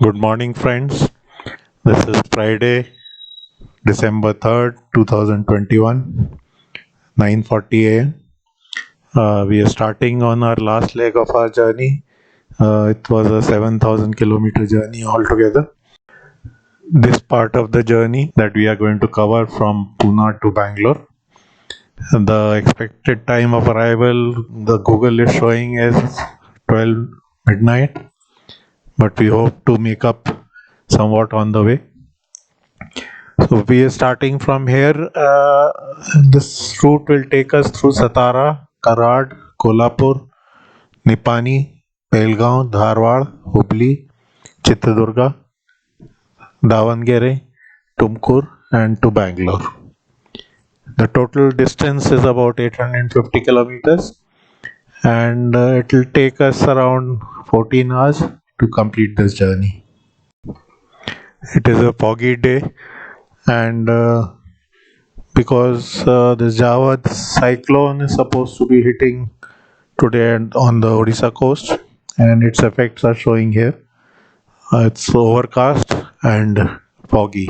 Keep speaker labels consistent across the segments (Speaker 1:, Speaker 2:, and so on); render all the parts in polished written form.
Speaker 1: Good morning, friends. This is Friday, December 3rd, 2021, 9:40 a.m. We are starting on our last leg of our journey. It was a 7,000 kilometer journey altogether. This part of the journey that we are going to cover from Pune to Bangalore. The expected time of arrival, the Google is showing is 12 midnight, but we hope to make up somewhat on the way. So we are starting from here. This route will take us through Satara, Karad, Kolhapur, Nipani, Belgaum, Dharwad, Hubli, Chitradurga, Davangere, Tumkur, and to Bangalore. The total distance is about 850 kilometers, and it will take us around 14 hours to complete this journey. It is a foggy day, and because this Javad cyclone is supposed to be hitting today on the Odisha coast, and its effects are showing here. It's overcast and foggy.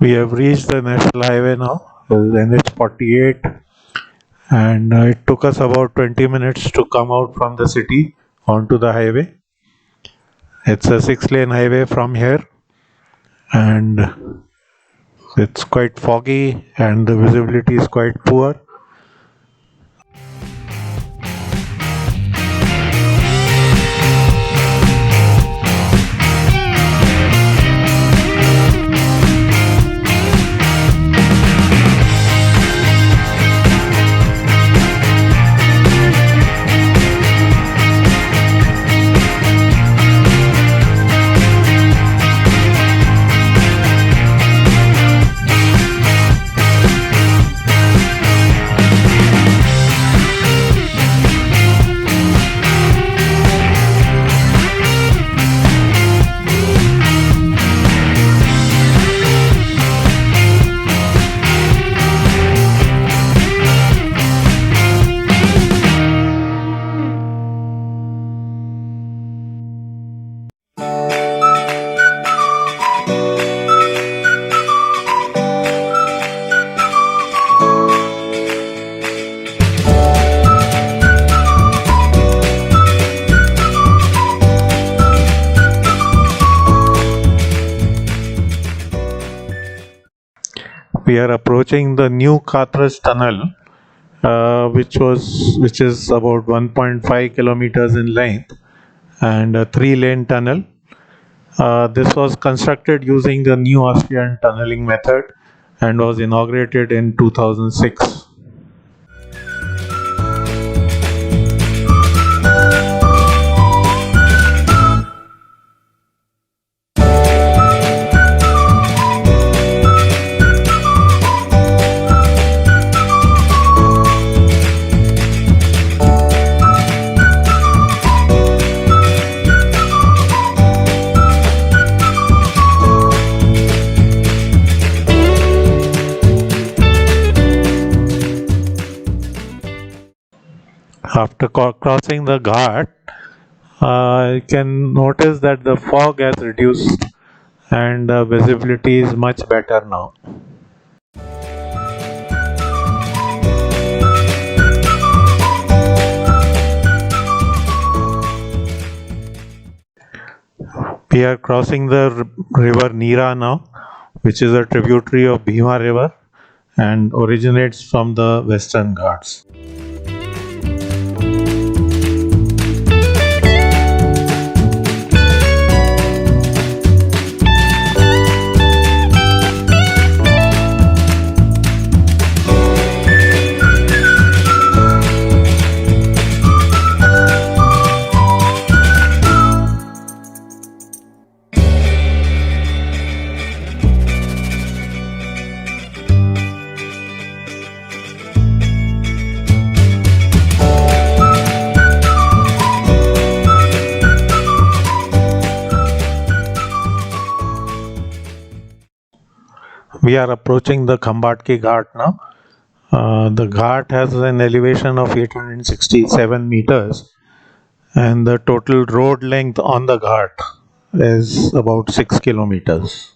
Speaker 1: We have reached the national highway now, NH 48, and it took us about 20 minutes to come out from the city onto the highway. It's a 6-lane highway from here, and it's quite foggy and the visibility is quite poor. We are approaching the new Kathraj tunnel, which is about 1.5 kilometers in length and a 3-lane tunnel. This was constructed using the new Austrian tunneling method and was inaugurated in 2006. After crossing the ghat, you can notice that the fog has reduced and the visibility is much better now. We are crossing the river Neera now, which is a tributary of Bhima River and originates from the Western Ghats. We are approaching the Khambatki Ghat now. The ghat has an elevation of 867 meters and the total road length on the ghat is about 6 kilometers.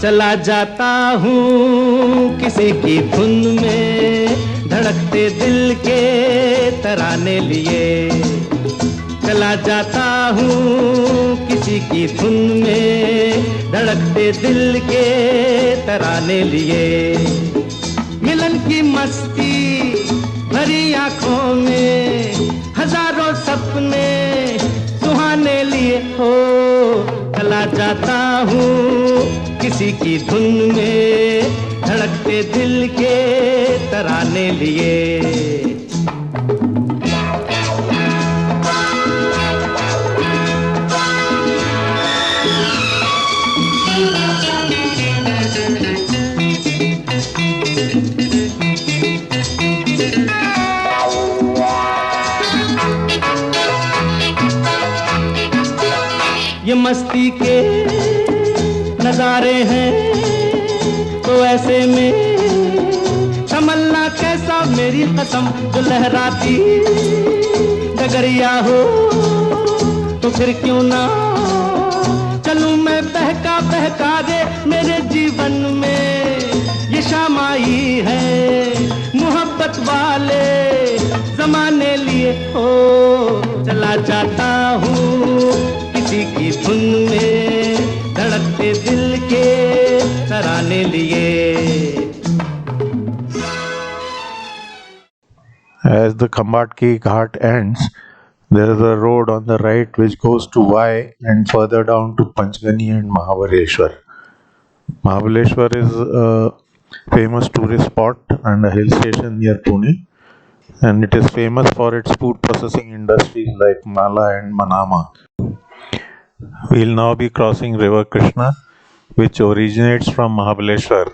Speaker 2: चला जाता हूँ किसी की धुन में, धड़कते दिल के तराने लिए। चला जाता हूँ किसी की धुन में, धड़कते दिल के तराने लिए। मिलन की मस्ती भरी आँखों में, हजारों सपने सुहाने लिए हो। चला जाता हूँ किसी की धुन में, धड़कते दिल के तराने लिए। ये मस्ती के नजारे हैं तो ऐसे में संभलना कैसा मेरी कसम। जो लहराती डगरिया हो तो फिर क्यों ना चलूं मैं बहका बहका दे। मेरे जीवन में ये शाम आई है मोहब्बत वाले जमाने लिए हो। चला जाता हूँ किसी की धुन में, धड़कते दिल के तराने लिए।
Speaker 1: As the Khambatki Ghat ends, there is a road on the right which goes to Y and further down to Panchgani and Mahabaleshwar. Mahabaleshwar is a famous tourist spot and a hill station near Pune, and it is famous for its food processing industries like Mala and Manama. We will now be crossing River Krishna, which originates from Mahabaleshwar.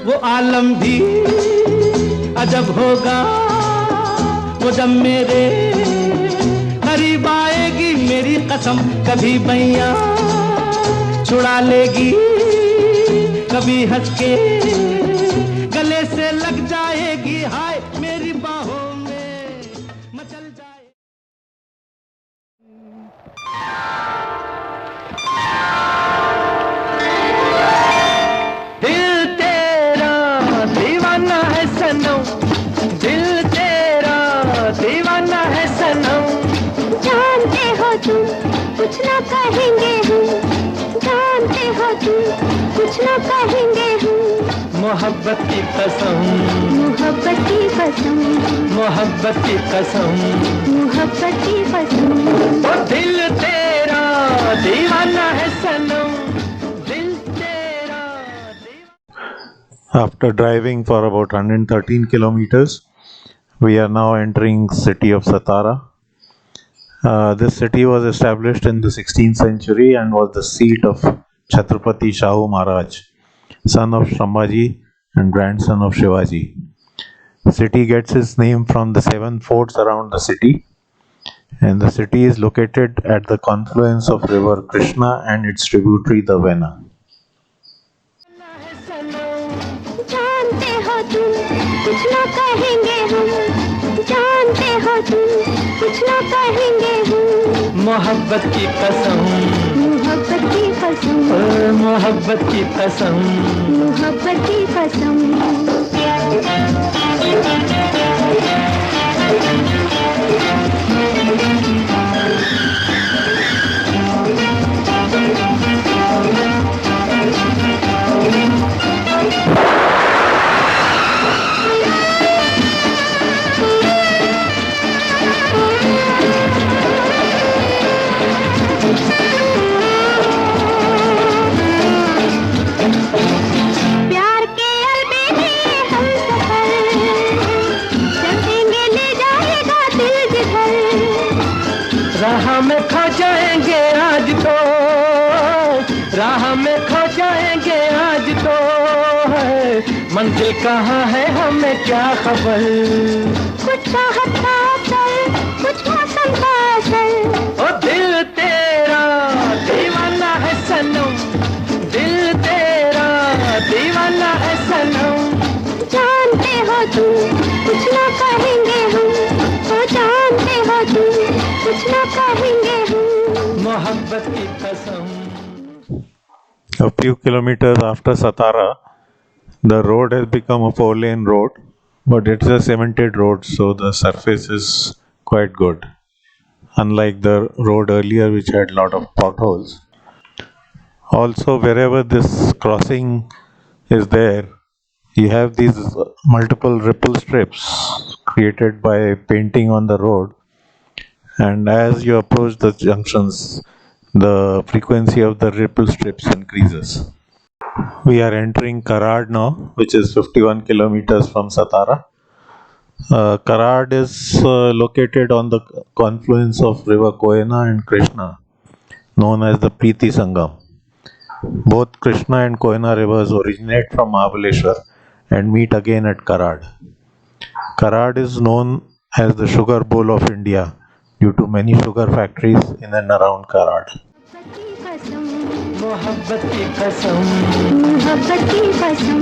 Speaker 2: वो आलम भी अजब होगा वो जब मेरे करीब आएगी मेरी कसम। कभी बैया छुड़ा लेगी, कभी हंस के गले से लग जाएगी। हाय मेरी बाहों में मचल जाए। दिल तेरा दीवाना है सनम, दिल तेरा दीवाना है सनम। जानते हो तुम
Speaker 3: कुछ ना कहेंगे हम, जानते हो तुम कुछ ना कहेंगे हम।
Speaker 2: मोहब्बत की कसम,
Speaker 3: मोहब्बत की कसम,
Speaker 2: मोहब्बत की कसम,
Speaker 3: मोहब्बत की कसम।
Speaker 2: ओ दिल तेरा दीवाना है सनम, दिल तेरा दीवाना।
Speaker 1: After driving for about 113 kilometers, we are now entering city of Satara. This city was established in the 16th century and was the seat of Chhatrapati Shahu Maharaj, son of Shambhaji and grandson of Shivaji. The city gets its name from the 7 forts around the city, and the city is located at the confluence of river Krishna and its tributary the Vena.
Speaker 3: जानते हो तुम कुछ ना कहेंगे हम, जानते हो तुम कुछ ना कहेंगे हम।
Speaker 2: मोहब्बत की कसम,
Speaker 3: मोहब्बत की कसम,
Speaker 2: ओ मोहब्बत की कसम,
Speaker 3: मोहब्बत की कसम। प्यार के अलबेले हम सफर चलेंगे, ले जाएगा दिल जिधर।
Speaker 2: राह में खो जाएंगे आज तो, राह में खो जाएंगे आज तो है, मंजिल कहाँ है हमें क्या खबर।
Speaker 3: कुछ चाहत का असर, कुछ मौसम का असर।
Speaker 2: ओ दिल तेरा दीवाना है सनम, दिल तेरा दीवाना है सनम।
Speaker 3: जानते हो तुम कुछ ना कहेंगे हम, ओ जानते हो तुम कुछ ना कहेंगे हम।
Speaker 2: मोहब्बत की कसम।
Speaker 1: A few kilometers after Satara, the road has become a 4-lane road, but it's a cemented road, so the surface is quite good. Unlike the road earlier, which had a lot of potholes. Also, wherever this crossing is there, you have these multiple ripple strips created by painting on the road, and as you approach the junctions, the frequency of the ripple strips increases. We are entering Karad now, which is 51 kilometers from Satara. Karad is located on the confluence of river Koyana and Krishna, known as the Preeti Sangam. Both Krishna and Koyana rivers originate from Mahabaleshwar and meet again at Karad. Karad is known as the sugar bowl of India due to many sugar factories in and around Karad.
Speaker 2: मोहब्बत की कसम,
Speaker 3: मोहब्बत की कसम।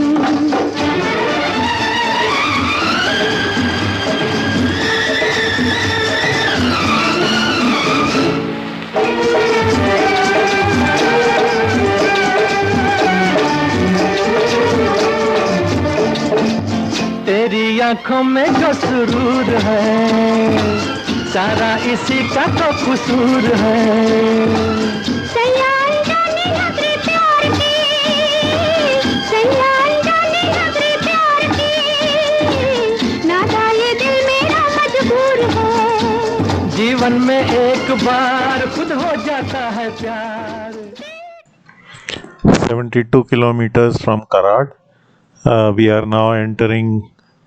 Speaker 2: तेरी आंखों में जो सुरूर है, सारा इसी का तो कसूर है।
Speaker 3: सैयार जाने नजरे प्यार की, सैयार जाने नजरे प्यार की, नादा ये दिल मेरा मजबूर है।
Speaker 2: जीवन में एक बार खुद हो जाता है प्यार।
Speaker 1: 72 kilometers from Karad, we are now entering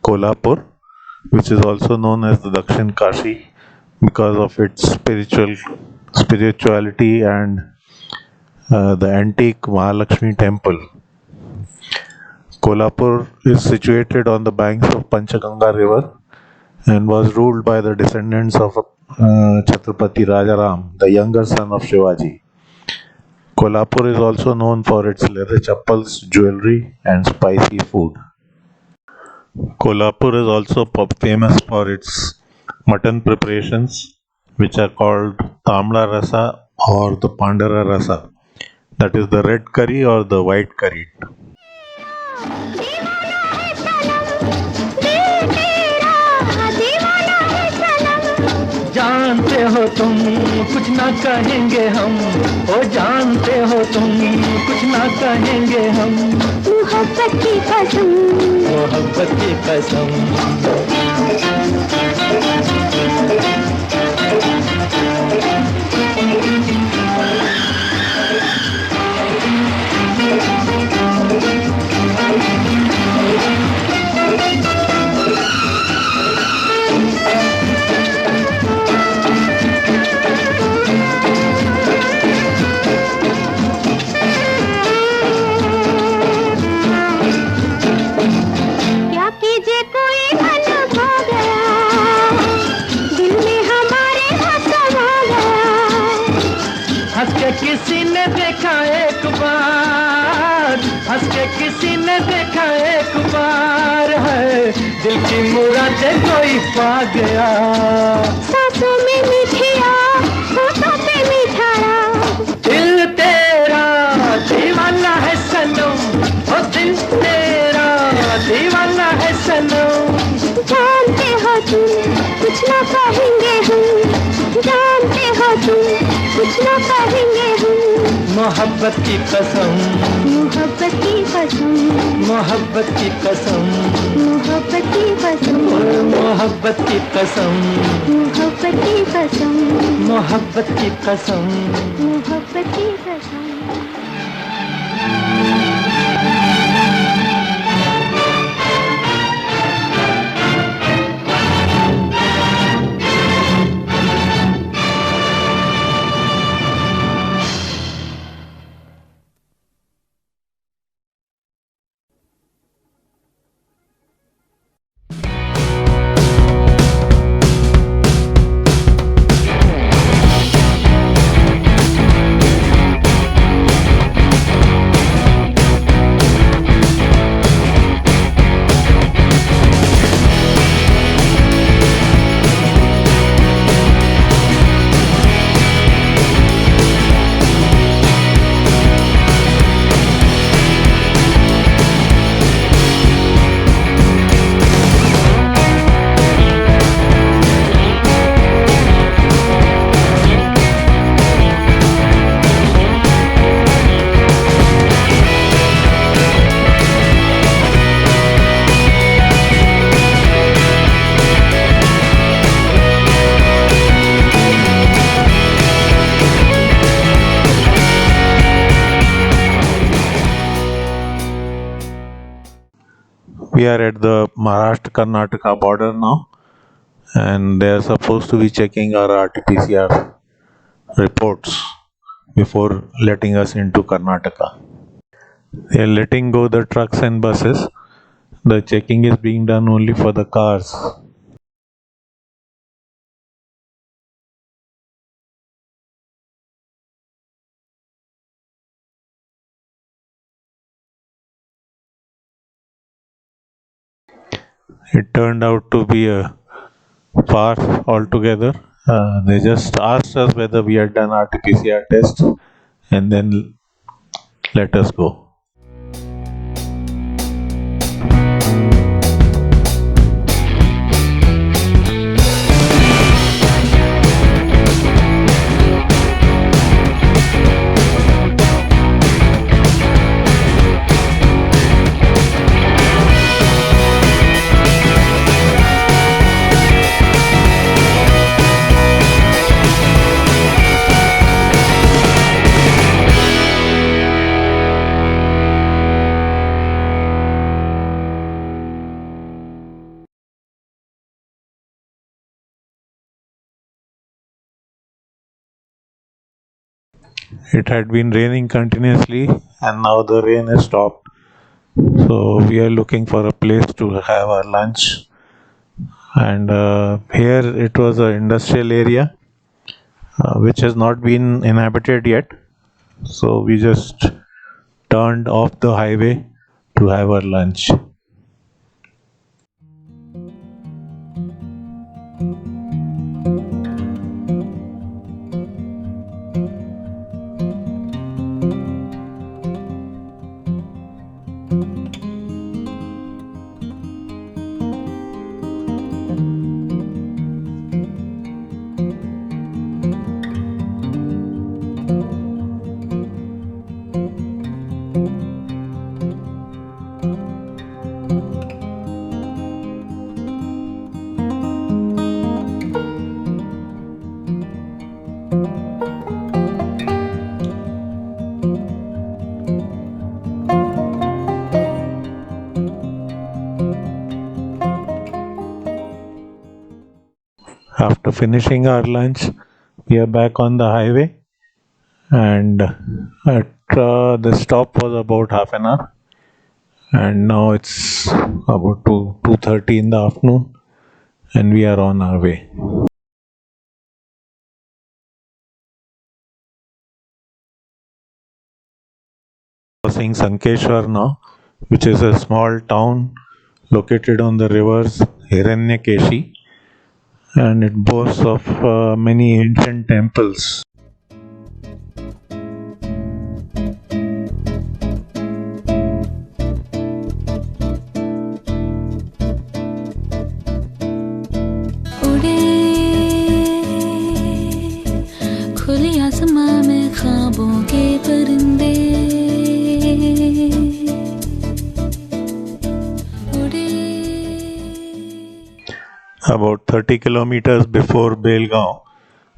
Speaker 1: Kolhapur, which is also known as the Dakshin Kashi because of its spirituality and the antique Mahalakshmi temple. Kolhapur is situated on the banks of Panchaganga river and was ruled by the descendants of Chhatrapati Rajaram, the younger son of Shivaji. Kolhapur is also known for its leather chappals, jewelry, and spicy food. Kolhapur is also famous for its mutton preparations, which are called Tamla Rasa or the Pandara Rasa, that is the red curry or the white curry.
Speaker 3: दीवाना है सनम, दिल तेरा दीवाना है सनम।
Speaker 2: जानते हो तुम कुछ ना कहेंगे हम, ओ जानते हो तुम कुछ ना कहेंगे हम।
Speaker 3: मोहब्बत की कसम,
Speaker 2: मोहब्बत की कसम।
Speaker 3: क्या कीजिए कोई मन खो गया, दिल में हमारे समा गया।
Speaker 2: हंस के किसी ने देखा एक बार, हंस के किसी ने देखा एक बार है, दिल की मुरादें कोई पा गया।
Speaker 3: सांसों में मिठिया, होठों पे मिठाया,
Speaker 2: दिल तेरा दीवाना है सनम, ओ दिल तेरा दीवाना है सनम।
Speaker 3: जानते हो तुम कुछ ना कहेंगे हम, जानते हो तुम कुछ ना कहेंगे हम।
Speaker 2: मोहब्बत की कसम,
Speaker 3: मोहब्बत की कसम,
Speaker 2: मोहब्बत की कसम,
Speaker 3: मोहब्बत की कसम,
Speaker 2: मोहब्बत की कसम,
Speaker 3: मोहब्बत की कसम,
Speaker 2: मोहब्बत की कसम।
Speaker 3: मोहब्बत की कसम।
Speaker 1: We are at the Maharashtra Karnataka border now, and they are supposed to be checking our RT-PCR reports before letting us into Karnataka. They are letting go the trucks and buses. The checking is being done only for the cars. It turned out to be a farce altogether. They just asked us whether we had done RT-PCR tests and then let us go. It had been raining continuously and now the rain has stopped. So we are looking for a place to have our lunch. And here it was an industrial area which has not been inhabited yet. So we just turned off the highway to have our lunch. after finishing our lunch, we are back on the highway, and the stop was about half an hour, and now it's about 2:30 in the afternoon, and we are on our way. Crossing Sankeshwar now, which is a small town located on the rivers Hiranyakeshi, and it boasts of many ancient temples.
Speaker 4: उड़े खुले आसमां में ख्वाबों के परिंदे
Speaker 1: About 30 kilometers before Belgaum,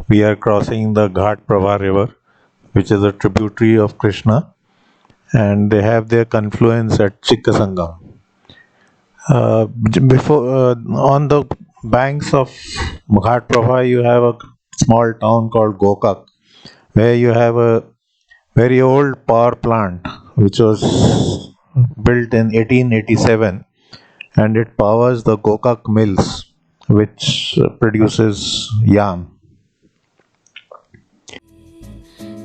Speaker 1: we are crossing the Ghat Prabha river, which is a tributary of Krishna, and they have their confluence at Chikkasangam. On the banks of Ghat Prabha, you have a small town called Gokak, where you have a very old power plant which was built in 1887, and it powers the Gokak mills, which produces yarn.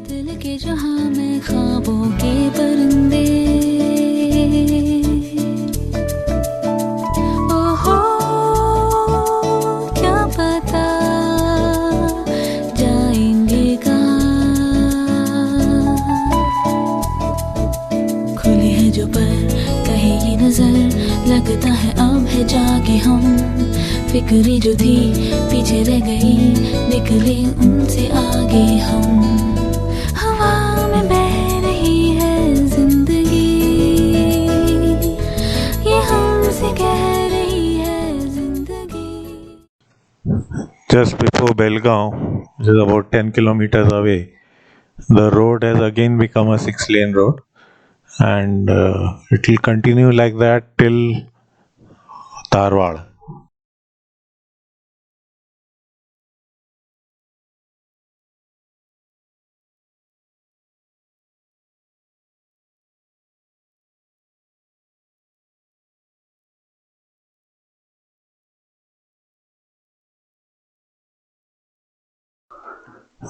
Speaker 4: दिल के जहां में ख्वाबों के परिंदे ओहो क्या पता जाएंगे कहाँ खुली है जो पर कहीं ये नजर लगता है अब है जाके हम फिक्री जो थी पीछे रह गई निकले उनसे आगे हम हवा में बह रही है जिंदगी ये हमसे कह रही है जिंदगी.
Speaker 1: Just before Belgaum, which is about 10 kilometers away, the road has again become a 6-lane road, and it will continue like that till Dharwad.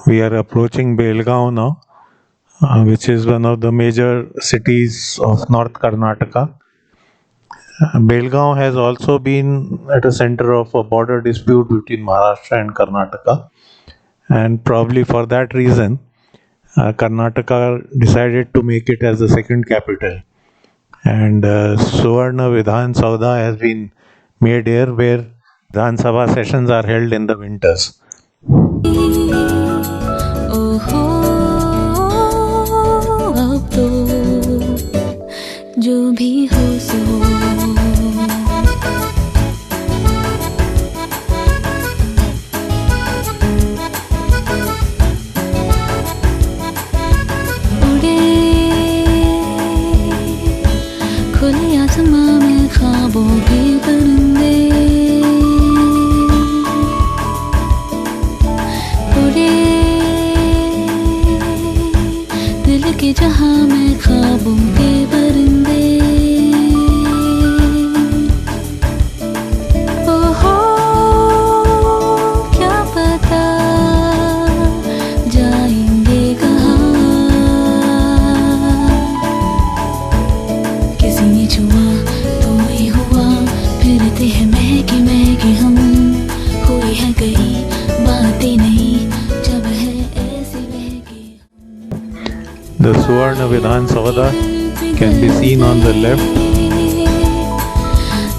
Speaker 1: We are approaching Belgaum now, which is one of the major cities of North Karnataka. Belgaum has also been at the center of a border dispute between Maharashtra and Karnataka, and probably for that reason, Karnataka decided to make it as the second capital. And Suvarna Vidhan Saudha has been made here, where Vidhan Sabha sessions are held in the winters.
Speaker 4: ओहो अब तो जो भी हो सो उड़े खुले आसमां में ख्वाबों के परिंदे के जहां में ख्वाबों के परिंदे ओहो क्या पता जाएंगे कहाँ किसी ने छुआ तो ही हुआ फिरते हैं महके महके हम हुई है कहीं बातें नहीं जब है ऐसे बहके.
Speaker 1: The Suvarna Vidhan Saudha can be seen on the left.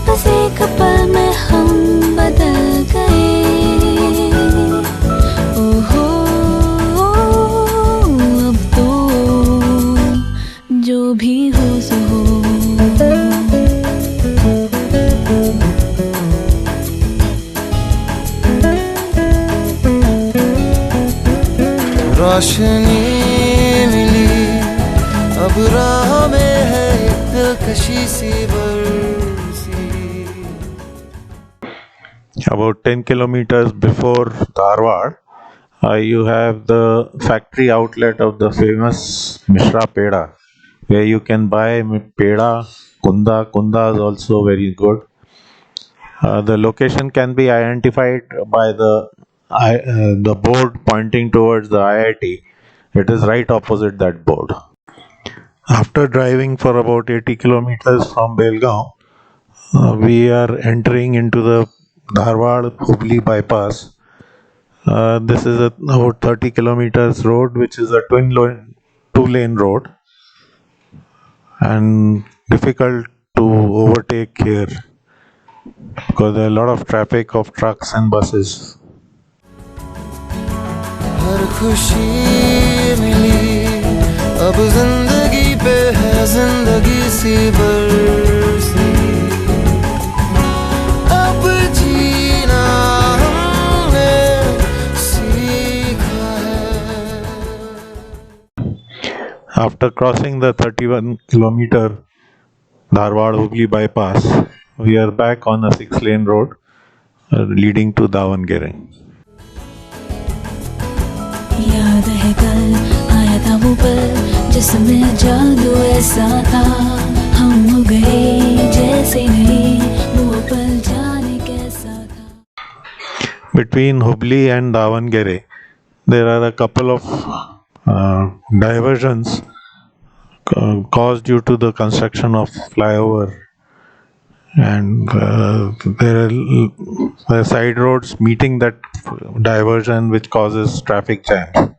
Speaker 4: बस एक पल में हम बदल गए ओहो अब तो जो भी हो सो हो
Speaker 5: रोशनी मिली अब राह में है एक दिलकशी सी बरसी.
Speaker 1: About 10 kilometers before Dharwad, you have the factory outlet of the famous Mishra Peda, where you can buy peda. Kunda is also very good. The location can be identified by the board pointing towards the IIT. It is right opposite that board. After driving for about 80 kilometers from Belgaum, we are entering into the Dharwad Hubli bypass. This is about 30 kilometers road, which is a two-lane road, and difficult to overtake here because there are a lot of traffic of trucks and buses.
Speaker 5: हर खुशी मिली अब जिंदगी पे है जिंदगी सी बरसी अब जीना हमने सीखा है.
Speaker 1: After crossing the 31 kilometer Dharwad Hubli bypass, we are back on a 6-lane road leading to Davangere.
Speaker 4: याद है कल आया था वो पल जिसमें जादू ऐसा था हम हो गए जैसे नहीं वो पल जाने कैसा था.
Speaker 1: Between Hubli and Davangere, there are a couple of diversions caused due to the construction of flyover, and there are side roads meeting that diversion, which causes traffic jams.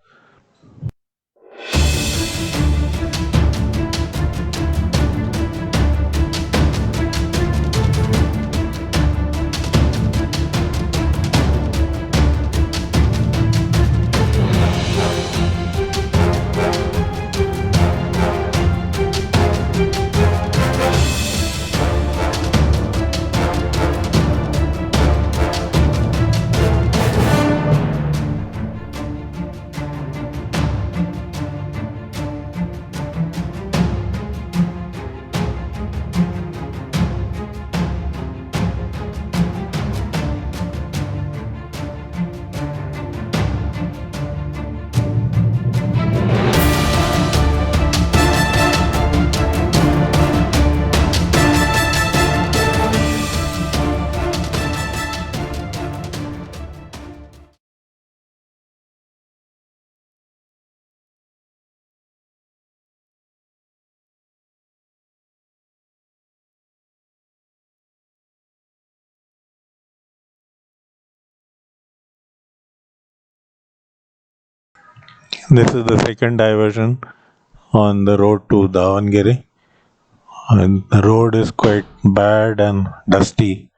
Speaker 1: This is the second diversion on the road to Davangere, and the road is quite bad and dusty.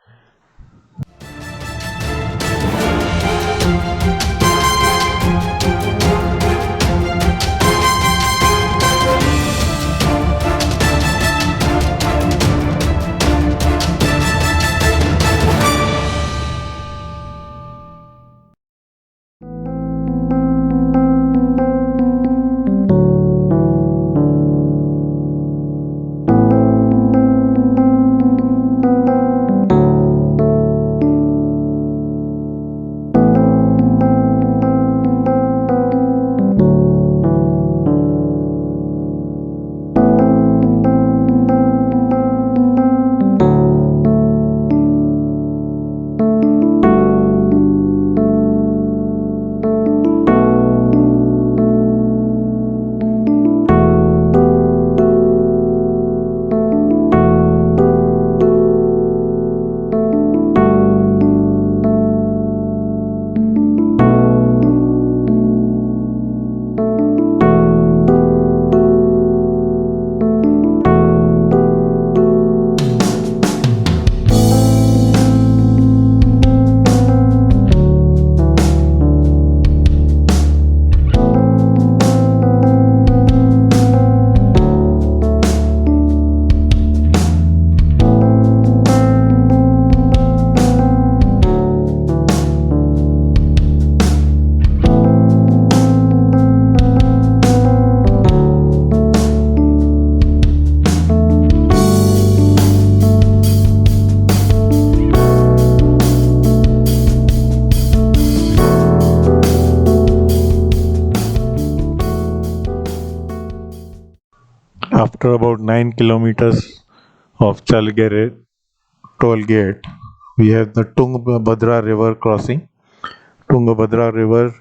Speaker 1: After about 9 kilometers of Chalgere toll gate, we have the Tungabhadra River crossing. Tungabhadra River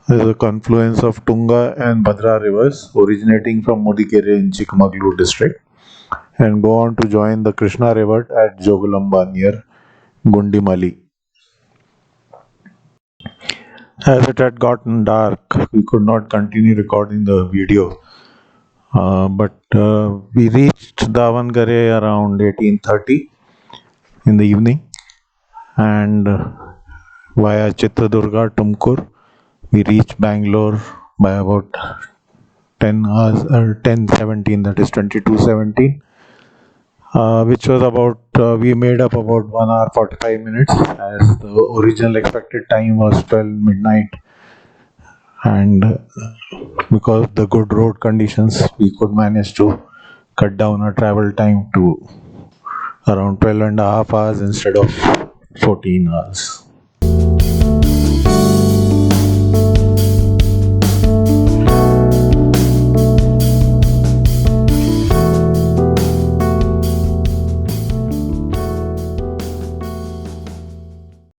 Speaker 1: is a confluence of Tunga and Bhadra rivers originating from Modikere in Chikmagalur district and go on to join the Krishna River at Jogalamba near Gundimali. As it had gotten dark, we could not continue recording the video, but we reached Davangere around 18:30 in the evening, and via Chitradurga, Tumkur, we reached Bangalore by about 10 hours or 10:17, that is 22:17, which was about we made up about 1 hour 45 minutes, as the original expected time was 12 midnight, and because of the good road conditions, we could manage to cut down our travel time to around 12 and a half hours instead of 14 hours.